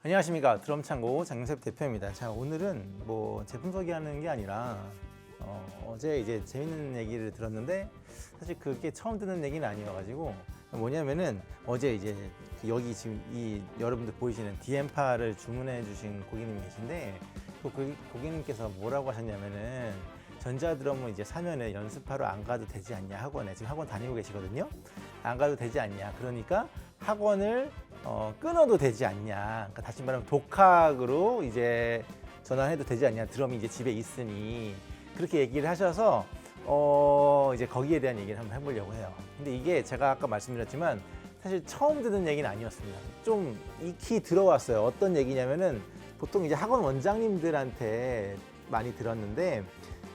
안녕하십니까. 드럼창고 장윤섭 대표입니다. 자, 오늘은 뭐 제품 소개하는 게 아니라 어제 이제 재밌는 얘기를 들었는데 사실 그게 처음 듣는 얘기는 아니어가지고 뭐냐면은 어제 이제 여기 지금 이 여러분들 보이시는 DM8을 주문해 주신 고객님이 계신데 그 고객님께서 뭐라고 하셨냐면은 전자드럼을 이제 사면은 연습하러 안 가도 되지 않냐, 학원에 지금 학원 다니고 계시거든요. 안 가도 되지 않냐, 그러니까 학원을 끊어도 되지 않냐, 그러니까 다시 말하면 독학으로 이제 전환해도 되지 않냐, 드럼이 이제 집에 있으니, 그렇게 얘기를 하셔서 이제 거기에 대한 얘기를 한번 해보려고 해요. 근데 이게 제가 아까 말씀드렸지만 사실 처음 듣는 얘기는 아니었습니다. 좀 익히 들어왔어요. 어떤 얘기냐면은 보통 이제 학원 원장님들한테 많이 들었는데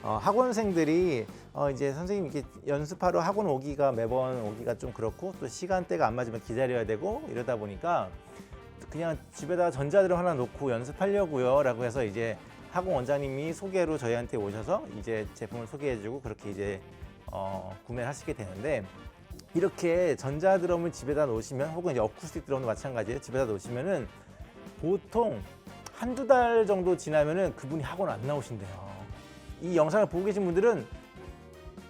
학원생들이 이제 선생님 이렇게 연습하러 학원 오기가 매번 오기가 좀 그렇고 또 시간대가 안 맞으면 기다려야 되고 이러다 보니까 그냥 집에다가 전자드럼 하나 놓고 연습하려고요 라고 해서 이제 학원 원장님이 소개로 저희한테 오셔서 이제 제품을 소개해주고 그렇게 이제 구매를 하시게 되는데, 이렇게 전자드럼을 집에다 놓으시면 혹은 이제 어쿠스틱 드럼도 마찬가지예요. 집에다 놓으시면은 보통 한두 달 정도 지나면은 그분이 학원 안 나오신대요. 이 영상을 보고 계신 분들은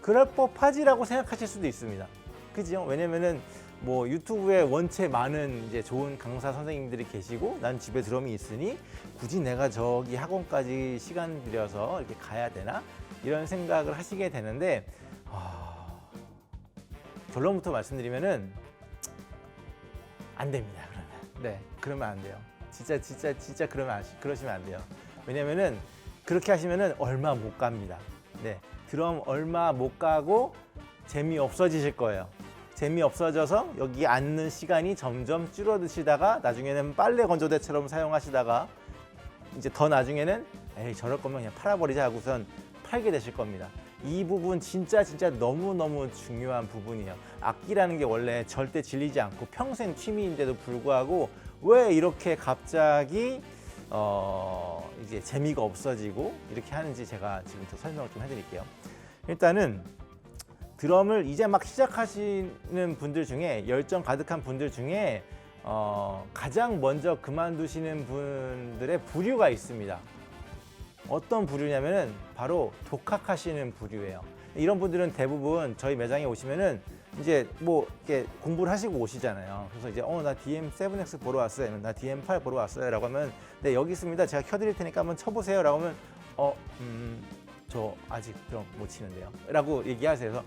그럴 법하지라고 생각하실 수도 있습니다. 그죠? 왜냐면은 뭐 유튜브에 원체 많은 이제 좋은 강사 선생님들이 계시고 난 집에 드럼이 있으니 굳이 내가 저기 학원까지 시간 들여서 이렇게 가야 되나? 이런 생각을 하시게 되는데, 결론부터 말씀드리면은 안 됩니다. 그러면 안 돼요. 진짜 그러시면 안 돼요. 왜냐면은 그렇게 하시면은 얼마 못 갑니다. 드럼 얼마 못 가고 재미 없어지실 거예요. 재미 없어져서 여기 앉는 시간이 점점 줄어드시다가 나중에는 빨래 건조대처럼 사용하시다가 이제 더 나중에는 에이 저럴 거면 그냥 팔아버리자 하고선 팔게 되실 겁니다. 이 부분 진짜 너무너무 중요한 부분이에요. 악기라는 게 원래 절대 질리지 않고 평생 취미인데도 불구하고 왜 이렇게 갑자기 이제 재미가 없어지고 이렇게 하는지 제가 지금부터 설명을 좀 해드릴게요. 일단은 드럼을 이제 막 시작하시는 분들 중에, 열정 가득한 분들 중에 가장 먼저 그만두시는 분들의 부류가 있습니다. 어떤 부류냐면은 바로 독학하시는 부류예요. 이런 분들은 대부분 저희 매장에 오시면은 이제 뭐 이렇게 공부를 하시고 오시잖아요. 그래서 이제 나 DM7X 보러 왔어요. 나 DM8 보러 왔어요라고 하면 네, 여기 있습니다. 제가 켜드릴 테니까 한번 쳐보세요라고 하면 저 아직 드럼 못 치는데요 라고 얘기하세요. 그래서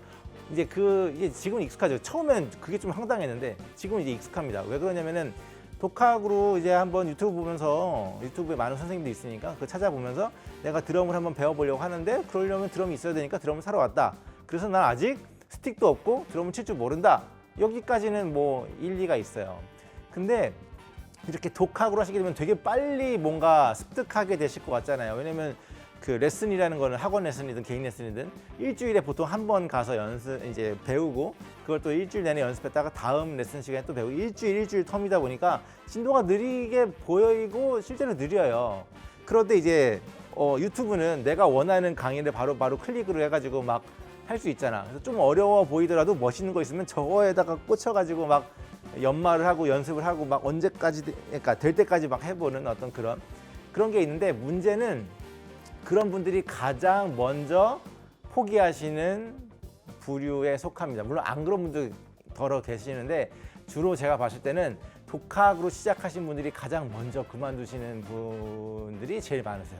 이제 이게 지금은 익숙하죠. 처음엔 그게 좀 황당했는데 지금은 이제 익숙합니다. 왜 그러냐면은 독학으로 이제 한번 유튜브 보면서, 유튜브에 많은 선생님들이 있으니까 그거 찾아보면서 내가 드럼을 한번 배워보려고 하는데 그러려면 드럼이 있어야 되니까 드럼을 사러 왔다. 그래서 난 아직 스틱도 없고 드럼을 칠 줄 모른다. 여기까지는 뭐 일리가 있어요. 근데 이렇게 독학으로 하시게 되면 되게 빨리 뭔가 습득하게 되실 것 같잖아요. 왜냐면 그 레슨이라는 거는 학원 레슨이든 개인 레슨이든 일주일에 보통 한 번 가서 이제 배우고 그걸 또 일주일 내내 연습했다가 다음 레슨 시간에 또 배우고 일주일 텀이다 보니까 진도가 느리게 보이고 실제로 느려요. 그런데 이제 유튜브는 내가 원하는 강의를 바로 클릭으로 해가지고 막 할 수 있잖아. 그래서 좀 어려워 보이더라도 멋있는 거 있으면 저거에다가 꽂혀가지고 막 연말을 하고 연습을 하고 막 언제까지, 그러니까 될 때까지 막 해보는 어떤 그런 게 있는데, 문제는 그런 분들이 가장 먼저 포기하시는 부류에 속합니다. 물론 안 그런 분들 더러 계시는데 주로 제가 봤을 때는 독학으로 시작하신 분들이 가장 먼저 그만두시는 분들이 제일 많으세요.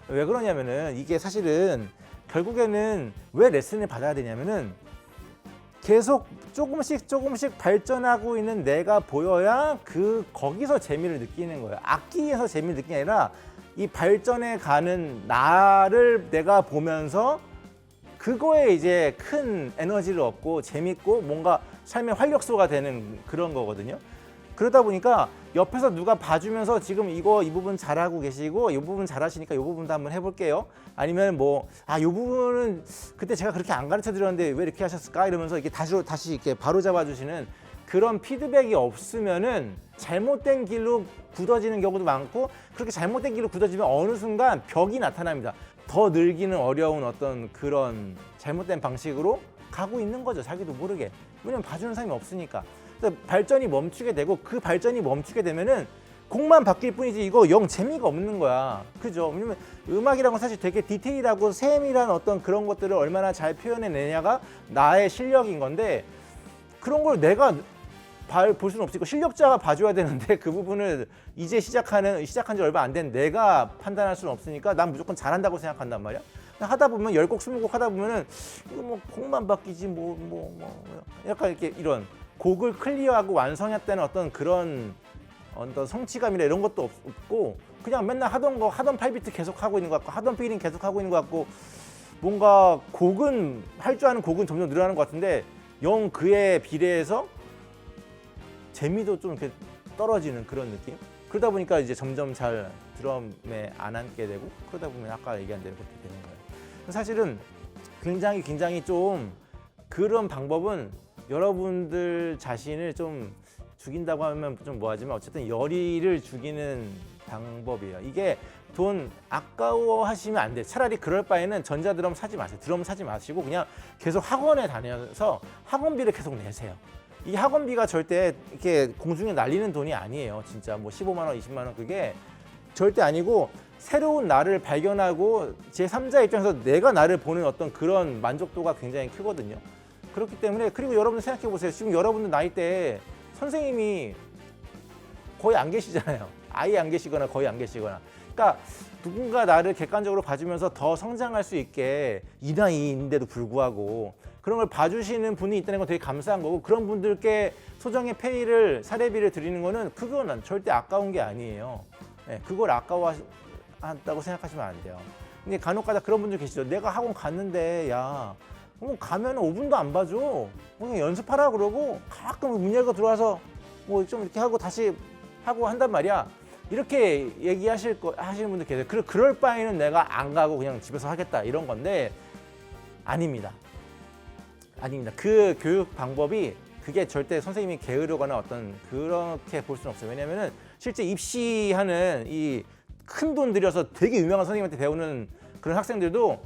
왜 그러냐면은 이게 사실은 결국에는 왜 레슨을 받아야 되냐면은 계속 조금씩 발전하고 있는 내가 보여야 거기서 재미를 느끼는 거예요. 악기에서 재미를 느끼는 게 아니라 이 발전해 가는 나를 내가 보면서 그거에 이제 큰 에너지를 얻고 재밌고 뭔가 삶의 활력소가 되는 그런 거거든요. 그러다 보니까 옆에서 누가 봐주면서 지금 이 부분 잘하고 계시고 이 부분 잘하시니까 이 부분도 한번 해볼게요. 아니면 이 부분은 그때 제가 그렇게 안 가르쳐 드렸는데 왜 이렇게 하셨을까? 이러면서 이렇게 다시 이렇게 바로 잡아주시는 그런 피드백이 없으면은 잘못된 길로 굳어지는 경우도 많고, 그렇게 잘못된 길로 굳어지면 어느 순간 벽이 나타납니다. 더 늘기는 어려운 어떤 그런 잘못된 방식으로 가고 있는 거죠. 자기도 모르게. 왜냐면 봐주는 사람이 없으니까. 발전이 멈추게 되고, 그 발전이 멈추게 되면은 곡만 바뀔 뿐이지 이거 영 재미가 없는 거야. 그죠? 왜냐면 음악이라는 건 사실 되게 디테일하고 세밀한 어떤 그런 것들을 얼마나 잘 표현해내냐가 나의 실력인 건데 그런 걸 내가 볼 수는 없으니까 실력자가 봐줘야 되는데 그 부분을 이제 시작한 지 얼마 안 된 내가 판단할 수는 없으니까 난 무조건 잘한다고 생각한단 말이야. 하다 보면 10곡, 20곡 하다 보면은 이거 뭐 곡만 바뀌지 약간 이렇게 이런 곡을 클리어하고 완성했다는 어떤 그런 어떤 성취감이나 이런 것도 없고 그냥 맨날 하던 8비트 계속 하고 있는 것 같고 하던 필링 계속 하고 있는 것 같고 뭔가 곡은 할 줄 아는 곡은 점점 늘어나는 것 같은데 영 그에 비례해서 재미도 좀 이렇게 떨어지는 그런 느낌? 그러다 보니까 이제 점점 잘 드럼에 안 앉게 되고 그러다 보면 아까 얘기한 대로 그렇게 되는 거예요. 사실은 굉장히 좀 그런 방법은 여러분들 자신을 좀 죽인다고 하면 좀 뭐하지만 어쨌든 열의를 죽이는 방법이에요. 이게 돈 아까워 하시면 안 돼요. 차라리 그럴 바에는 전자드럼 사지 마세요. 드럼 사지 마시고 그냥 계속 학원에 다녀서 학원비를 계속 내세요. 이 학원비가 절대 이렇게 공중에 날리는 돈이 아니에요. 진짜 뭐 15만 원, 20만 원 그게 절대 아니고 새로운 나를 발견하고 제3자 입장에서 내가 나를 보는 어떤 그런 만족도가 굉장히 크거든요. 그렇기 때문에 그리고 여러분들 생각해 보세요. 지금 여러분들 나이대에 선생님이 거의 안 계시잖아요. 아예 안 계시거나 거의 안 계시거나. 그러니까 누군가 나를 객관적으로 봐주면서 더 성장할 수 있게 이 나이인데도 불구하고 그런 걸 봐주시는 분이 있다는 건 되게 감사한 거고 그런 분들께 소정의 페이를 사례비를 드리는 거는 그거는 절대 아까운 게 아니에요. 네, 그걸 아까워한다고 생각하시면 안 돼요. 근데 간혹가다 그런 분들 계시죠. 내가 학원 갔는데 야 가면 5분도 안 봐줘. 그냥 연습하라 그러고 가끔 문 열고 들어와서 뭐 좀 이렇게 하고 다시 하고 한단 말이야. 이렇게 얘기하시는 분들 계세요. 그럴 바에는 내가 안 가고 그냥 집에서 하겠다 이런 건데 아닙니다. 그 교육 방법이 그게 절대 선생님이 게으르거나 어떤 그렇게 볼 수는 없어요. 왜냐면은 실제 입시하는 이 큰 돈 들여서 되게 유명한 선생님한테 배우는 그런 학생들도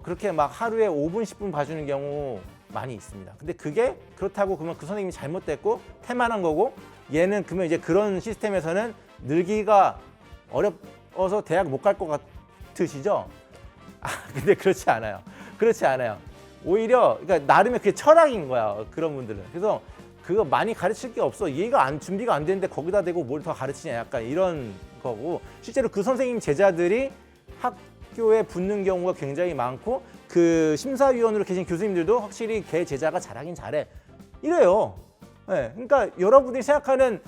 그렇게 막 하루에 5분, 10분 봐주는 경우 많이 있습니다. 근데 그게 그렇다고 그러면 그 선생님이 잘못됐고 태만한 거고 얘는 그러면 이제 그런 시스템에서는 늘기가 어려워서 대학 못 갈 것 같으시죠? 근데 그렇지 않아요. 오히려 그러니까 나름의 그게 철학인 거야. 그런 분들은. 그래서 그거 많이 가르칠 게 없어. 얘가 준비가 안 되는데 거기다 대고 뭘 더 가르치냐 약간 이런 거고 실제로 그 선생님 제자들이 학교에 붙는 경우가 굉장히 많고 그 심사위원으로 계신 교수님들도 확실히 걔 제자가 잘하긴 잘해 이래요. 네, 그러니까 여러분들이 생각하는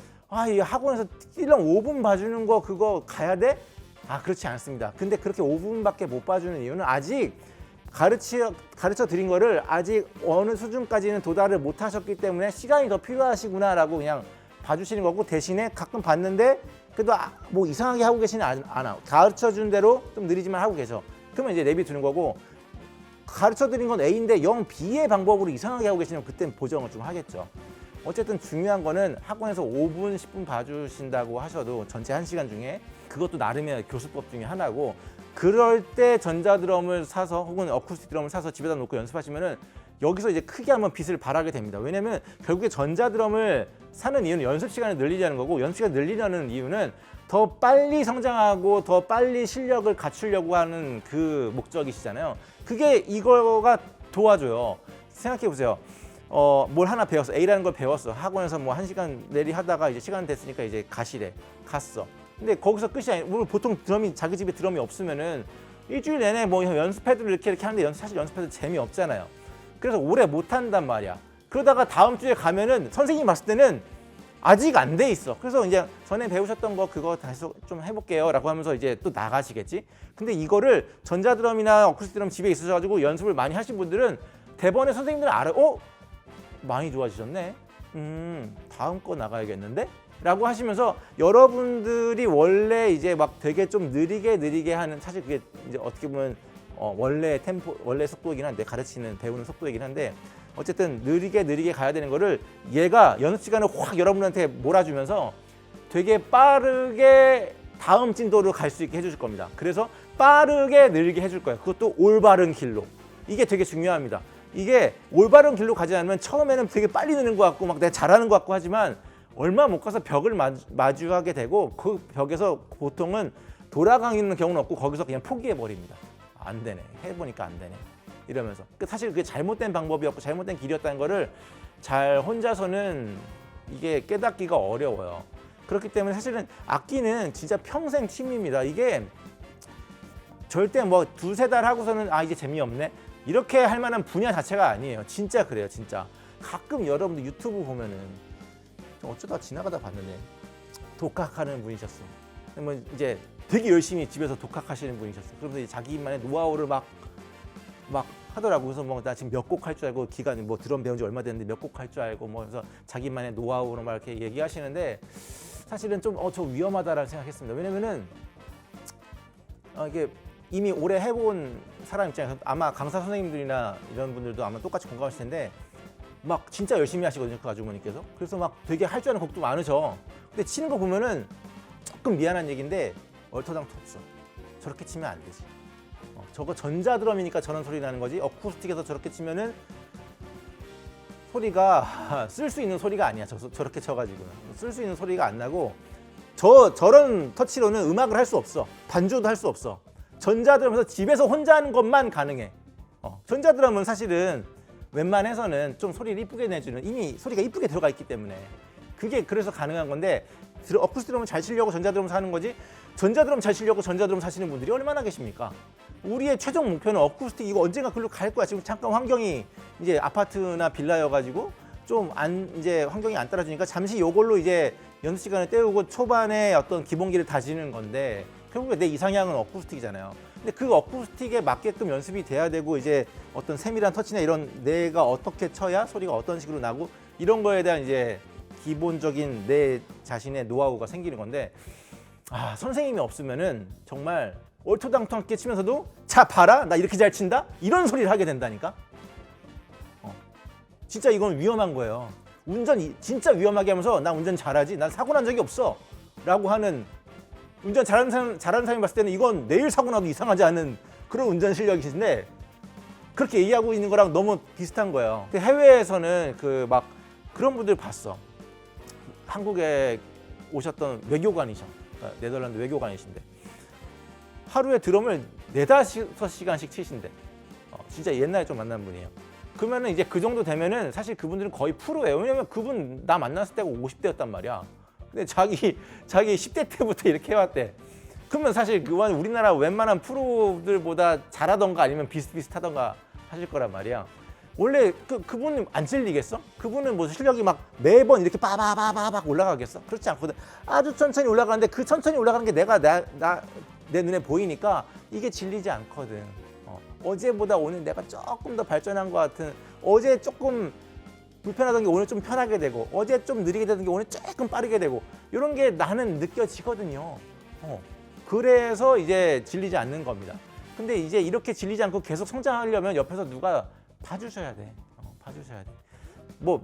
이 학원에서 1년 5분 봐주는 거 그거 가야 돼? 그렇지 않습니다. 근데 그렇게 5분밖에 못 봐주는 이유는 아직 가르쳐 드린 거를 아직 어느 수준까지는 도달을 못 하셨기 때문에 시간이 더 필요하시구나라고 그냥 봐주시는 거고 대신에 가끔 봤는데 그래도 뭐 이상하게 하고 계시는 않아. 가르쳐 준 대로 좀 느리지만 하고 계셔. 그러면 이제 내비 두는 거고 가르쳐 드린 건 A인데 영 B의 방법으로 이상하게 하고 계시면 그땐 보정을 좀 하겠죠. 어쨌든 중요한 거는 학원에서 5분, 10분 봐주신다고 하셔도 전체 1시간 중에 그것도 나름의 교수법 중에 하나고 그럴 때 전자드럼을 사서 혹은 어쿠스틱 드럼을 사서 집에다 놓고 연습하시면은 여기서 이제 크게 한번 빛을 발하게 됩니다. 왜냐면 결국에 전자드럼을 사는 이유는 연습 시간을 늘리려는 거고 연습 시간을 늘리려는 이유는 더 빨리 성장하고 더 빨리 실력을 갖추려고 하는 그 목적이시잖아요. 그게 이거가 도와줘요. 생각해 보세요. 뭘 하나 배웠어. A라는 걸 배웠어. 학원에서 뭐 1시간 내리 하다가 이제 시간 됐으니까 이제 갔어. 근데 거기서 끝이 아니에요. 물론 보통 자기 집에 드럼이 없으면은 일주일 내내 뭐 연습해도 이렇게 하는데 사실 연습해도 재미없잖아요. 그래서 오래 못 한단 말이야. 그러다가 다음 주에 가면은 선생님이 봤을 때는 아직 안 돼 있어. 그래서 이제 전에 배우셨던 거 그거 다시 좀 해볼게요 라고 하면서 이제 또 나가시겠지. 근데 이거를 전자드럼이나 어쿠스틱 드럼 집에 있으셔가지고 연습을 많이 하신 분들은 대번에 선생님들은 알아요. 많이 좋아지셨네. 다음 거 나가야겠는데? 라고 하시면서 여러분들이 원래 이제 막 되게 좀 느리게 하는 사실 그게 이제 어떻게 보면 원래 속도이긴 한데 배우는 속도이긴 한데 어쨌든 느리게 가야 되는 거를 얘가 연습 시간을 확 여러분한테 몰아주면서 되게 빠르게 다음 진도로 갈 수 있게 해줄 겁니다. 그래서 빠르게 늘게 해줄 거예요. 그것도 올바른 길로. 이게 되게 중요합니다. 이게 올바른 길로 가지 않으면 처음에는 되게 빨리 느는 것 같고 막 내가 잘하는 것 같고 하지만 얼마 못 가서 벽을 마주하게 되고 그 벽에서 보통은 돌아가는 경우는 없고 거기서 그냥 포기해 버립니다. 안 되네. 해보니까 안 되네. 이러면서 사실 그게 잘못된 방법이었고 잘못된 길이었다는 거를 잘 혼자서는 이게 깨닫기가 어려워요. 그렇기 때문에 사실은 악기는 진짜 평생 취미입니다. 이게 절대 뭐 두세 달 하고서는 이제 재미없네 이렇게 할 만한 분야 자체가 아니에요. 진짜 그래요. 진짜 가끔 여러분들 유튜브 보면은 어쩌다 지나가다 봤는데 독학하는 분이셨어. 뭐 이제 되게 열심히 집에서 독학하시는 분이셨어. 그러면서 이제 자기만의 노하우를 막 하더라고. 그래서 뭐 나 지금 몇 곡 할 줄 알고 기간 뭐 드럼 배운 지 얼마 됐는데 몇 곡 할 줄 알고 뭐 그래서 자기만의 노하우로 막 이렇게 얘기하시는데 사실은 좀 저 위험하다라는 생각했습니다. 왜냐면은 이게 이미 오래 해본 사람 입장에서 아마 강사 선생님들이나 이런 분들도 아마 똑같이 공감하실 텐데 막 진짜 열심히 하시거든요. 그 아주머니께서. 그래서 막 되게 할 줄 아는 곡도 많으셔. 근데 치는 거 보면은 조금 미안한 얘기인데 얼토당토 없어. 저렇게 치면 안 되지. 저거 전자드럼이니까 저런 소리 나는 거지. 어쿠스틱에서 저렇게 치면은 소리가 쓸 수 있는 소리가 아니야. 저렇게 쳐가지고는 쓸 수 있는 소리가 안 나고 저런 터치로는 음악을 할 수 없어. 반주도 할 수 없어. 전자드럼에서 집에서 혼자 하는 것만 가능해. 전자드럼은 사실은 웬만해서는 좀 소리를 이쁘게 내주는 이미 소리가 이쁘게 들어가 있기 때문에 그게 그래서 가능한 건데 어쿠스틱 드럼은 잘 치려고 전자드럼 사는 거지 전자드럼 잘 치려고 전자드럼 사시는 분들이 얼마나 계십니까? 우리의 최종 목표는 어쿠스틱 이거 언젠가 글로 갈 거야. 지금 잠깐 환경이 이제 아파트나 빌라여가지고 좀 이제 환경이 안 따라주니까 잠시 이걸로 이제 연습 시간을 때우고 초반에 어떤 기본기를 다지는 건데 결국에 내 이상향은 어쿠스틱이잖아요. 근데 그 어쿠스틱에 맞게끔 연습이 돼야 되고 이제 어떤 세밀한 터치나 이런 내가 어떻게 쳐야 소리가 어떤 식으로 나고 이런 거에 대한 이제 기본적인 내 자신의 노하우가 생기는 건데 선생님이 없으면은 정말 얼토당토하게 치면서도 자 봐라 나 이렇게 잘 친다 이런 소리를 하게 된다니까. 진짜 이건 위험한 거예요. 운전 진짜 위험하게 하면서 나 운전 잘하지 난 사고 난 적이 없어 라고 하는 운전 잘하는 사람이 봤을 때는 이건 내일 사고 나도 이상하지 않은 그런 운전 실력이신데 그렇게 얘기하고 있는 거랑 너무 비슷한 거예요. 근데 해외에서는 막 그런 분들 봤어. 한국에 오셨던 외교관이셔. 네덜란드 외교관이신데 하루에 드럼을 4-5시간씩 치신대. 진짜 옛날에 좀 만난 분이에요. 그러면은 이제 그 정도 되면은 사실 그분들은 거의 프로예요. 왜냐면 그분 나 만났을 때가 50대였단 말이야. 근데 자기 10대 때부터 이렇게 해왔대. 그러면 사실 그건 우리나라 웬만한 프로들보다 잘하던가 아니면 비슷비슷하던가 하실 거란 말이야. 원래 그분은 안 질리겠어? 그분은 뭐 실력이 막 매번 이렇게 빠바바바박 올라가겠어? 그렇지 않거든. 아주 천천히 올라가는데 그 천천히 올라가는 게 내 눈에 보이니까 이게 질리지 않거든. 어제보다 오늘 내가 조금 더 발전한 것 같은 어제 조금 불편하던 게 오늘 좀 편하게 되고 어제 좀 느리게 되던 게 오늘 조금 빠르게 되고 이런 게 나는 느껴지거든요. 그래서 이제 질리지 않는 겁니다. 근데 이제 이렇게 질리지 않고 계속 성장하려면 옆에서 누가 봐주셔야 돼. 봐주셔야 돼. 뭐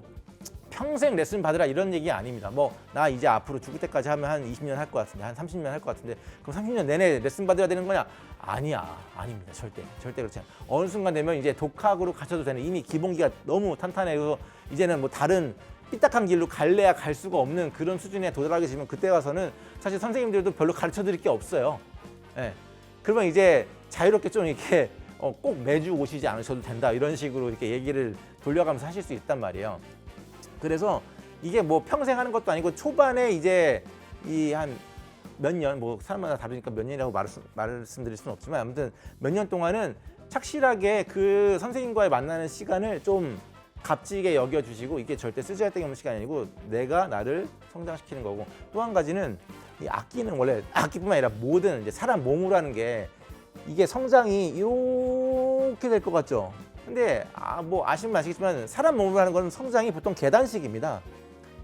평생 레슨 받으라 이런 얘기 아닙니다. 뭐 나 이제 앞으로 죽을 때까지 하면 한 20년 할 것 같은데 한 30년 할 것 같은데 그럼 30년 내내 레슨 받아야 되는 거냐? 아닙니다. 절대 그렇지 않아요. 어느 순간 되면 이제 독학으로 가셔도 되는 이미 기본기가 너무 탄탄해서 이제는 뭐 다른 삐딱한 길로 갈래야 갈 수가 없는 그런 수준에 도달하게 되면 그때 가서는 사실 선생님들도 별로 가르쳐 드릴 게 없어요. 예. 그러면 이제 자유롭게 좀 이렇게 꼭 매주 오시지 않으셔도 된다 이런 식으로 이렇게 얘기를 돌려가면서 하실 수 있단 말이에요. 그래서 이게 뭐 평생 하는 것도 아니고 초반에 이제 이 한 몇 년, 뭐 사람마다 다르니까 몇 년이라고 말씀드릴 수는 없지만 아무튼 몇 년 동안은 착실하게 그 선생님과의 만나는 시간을 좀 값지게 여겨주시고 이게 절대 쓰잘데기 없는 시간이 아니고 내가 나를 성장시키는 거고 또 한 가지는 이 악기는 원래 악기뿐만 아니라 모든 이제 사람 몸으로 하는 게 이게 성장이 이렇게 될 것 같죠? 근데 뭐 아시면 아시겠지만 사람 몸으로 하는 거는 성장이 보통 계단식입니다.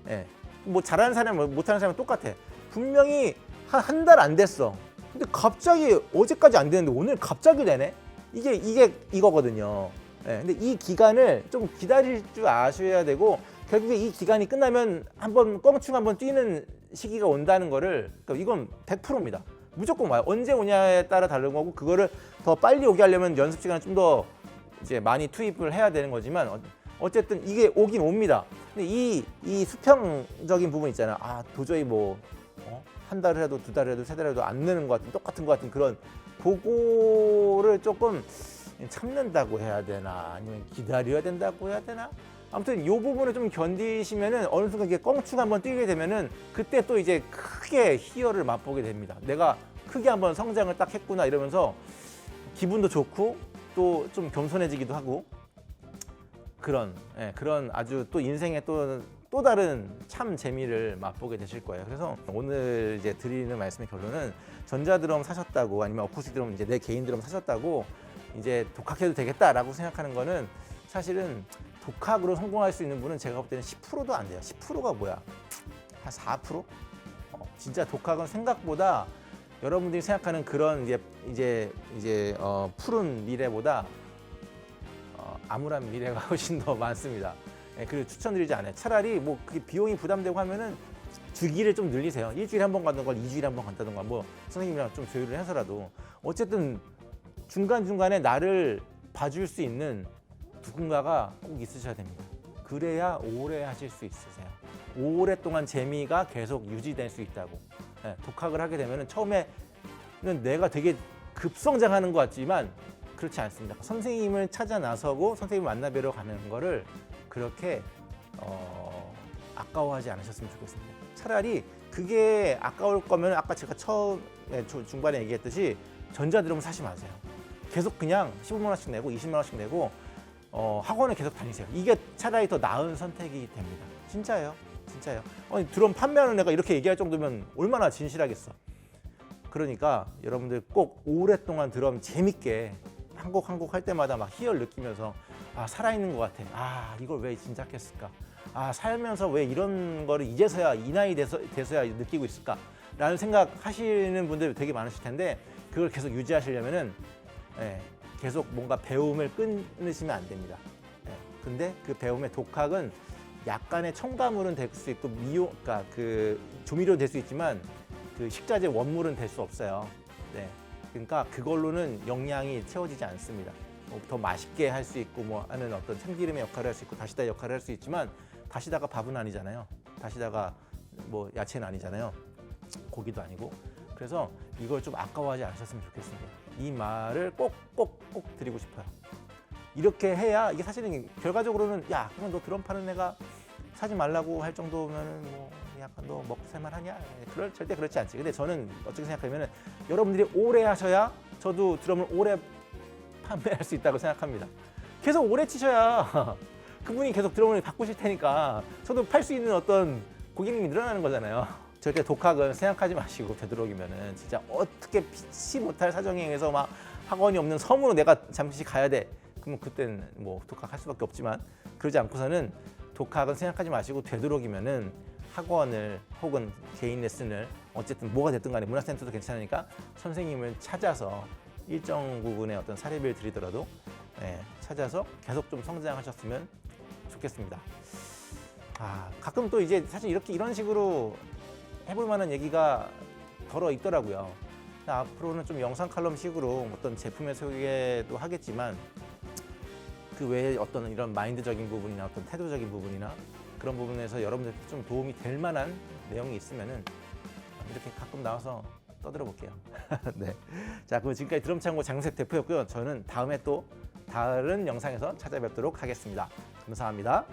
예. 뭐 잘하는 사람, 못하는 사람은 똑같아. 분명히 한 달 안 됐어. 근데 갑자기 어제까지 안 되는데 오늘 갑자기 되네? 이게 이거거든요. 예. 근데 이 기간을 좀 기다릴 줄 아셔야 되고 결국에 이 기간이 끝나면 한번 껑충 한번 뛰는 시기가 온다는 거를 그러니까 이건 100%입니다. 무조건 와요. 언제 오냐에 따라 다른 거고 그거를 더 빨리 오게 하려면 연습 시간을 좀 더 이제 많이 투입을 해야 되는 거지만 어쨌든 이게 오긴 옵니다. 근데 이 수평적인 부분 있잖아요. 아 도저히 뭐 한 달을 해도 두 달을 해도 세 달을 해도 안 느는 것 같은 똑같은 것 같은 그런 그거를 조금 참는다고 해야 되나 아니면 기다려야 된다고 해야 되나 아무튼 이 부분을 좀 견디시면은 어느 순간 이게 껑충 한번 뛰게 되면은 그때 또 이제 크게 희열을 맛보게 됩니다. 내가 크게 한번 성장을 딱 했구나 이러면서 기분도 좋고 또 좀 겸손해지기도 하고 그런 아주 또 인생의 또 다른 참 재미를 맛보게 되실 거예요. 그래서 오늘 이제 드리는 말씀의 결론은 전자드럼 사셨다고 아니면 어쿠스틱 드럼 이제 내 개인 드럼 사셨다고 이제 독학해도 되겠다라고 생각하는 거는 사실은 독학으로 성공할 수 있는 분은 제가 볼 때는 10%도 안 돼요. 10%가 뭐야? 한 4%? 진짜 독학은 생각보다 여러분들이 생각하는 그런 이제 푸른 미래보다 암울한 미래가 훨씬 더 많습니다. 그리고 추천드리지 않아요. 차라리 뭐 그게 비용이 부담되고 하면은 주기를 좀 늘리세요. 일주일에 한 번 가는 걸 2주일에 한 번 간다든가 뭐 선생님이랑 좀 조율을 해서라도 어쨌든 중간중간에 나를 봐줄 수 있는 누군가가 꼭 있으셔야 됩니다. 그래야 오래 하실 수 있으세요. 오랫동안 재미가 계속 유지될 수 있다고. 독학을 하게 되면 처음에는 내가 되게 급성장하는 것 같지만 그렇지 않습니다. 선생님을 찾아 나서고 선생님을 만나뵈러 가는 거를 그렇게 아까워하지 않으셨으면 좋겠습니다. 차라리 그게 아까울 거면 아까 제가 처음에 중반에 얘기했듯이 전자드럼을 사지 마세요. 계속 그냥 15만 원씩 내고 20만 원씩 내고 학원을 계속 다니세요. 이게 차라리 더 나은 선택이 됩니다. 진짜예요. 진짜예요. 아니, 드럼 판매하는 애가 이렇게 얘기할 정도면 얼마나 진실하겠어. 그러니까 여러분들 꼭 오랫동안 드럼 재밌게 한 곡 한 곡 할 때마다 막 희열 느끼면서 아 살아있는 것 같아. 아 이걸 왜 진작 했을까. 아 살면서 왜 이런 거를 이제서야 이 나이 돼서야 느끼고 있을까 라는 생각 하시는 분들 되게 많으실 텐데 그걸 계속 유지하시려면은 계속 뭔가 배움을 끊으시면 안 됩니다. 근데 그 배움의 독학은 약간의 첨가물은 될 수 있고 그러니까 그 조미료 될 수 있지만 그 식자재 원물은 될 수 없어요. 그러니까 그걸로는 영양이 채워지지 않습니다. 더 맛있게 할 수 있고 뭐 하는 어떤 참기름의 역할을 할 수 있고 다시다 역할을 할 수 있지만 다시다가 밥은 아니잖아요. 다시다가 뭐 야채는 아니잖아요. 고기도 아니고. 그래서 이걸 좀 아까워하지 않으셨으면 좋겠습니다. 이 말을 꼭 드리고 싶어요. 이렇게 해야 이게 사실은 결과적으로는 야 그러면 너 드럼 파는 애가 사지 말라고 할 정도면은 뭐 약간 너 먹고 살만하냐? 절대 그렇지 않지. 근데 저는 어떻게 생각하면은 여러분들이 오래 하셔야 저도 드럼을 오래 판매할 수 있다고 생각합니다. 계속 오래 치셔야 그분이 계속 드럼을 바꾸실 테니까 저도 팔 수 있는 어떤 고객님이 늘어나는 거잖아요. 절대 독학은 생각하지 마시고 되도록이면은 진짜 어떻게 피치 못할 사정에 의해서 막 학원이 없는 섬으로 내가 잠시 가야 돼. 그러면 그때는 뭐 독학할 수밖에 없지만 그러지 않고서는 독학은 생각하지 마시고 되도록이면은 학원을 혹은 개인 레슨을 어쨌든 뭐가 됐든 간에 문화센터도 괜찮으니까 선생님을 찾아서 일정 부분의 어떤 사례비를 드리더라도 찾아서 계속 좀 성장하셨으면 좋겠습니다. 가끔 또 이제 사실 이런 식으로 해볼 만한 얘기가 덜어 있더라고요. 앞으로는 좀 영상 칼럼식으로 어떤 제품의 소개도 하겠지만 그 외에 어떤 이런 마인드적인 부분이나 어떤 태도적인 부분이나 그런 부분에서 여러분들께 좀 도움이 될 만한 내용이 있으면은 이렇게 가끔 나와서 떠들어 볼게요. 네. 자, 그럼 지금까지 드럼창고 장윤석 대표였고요. 저는 다음에 또 다른 영상에서 찾아뵙도록 하겠습니다. 감사합니다.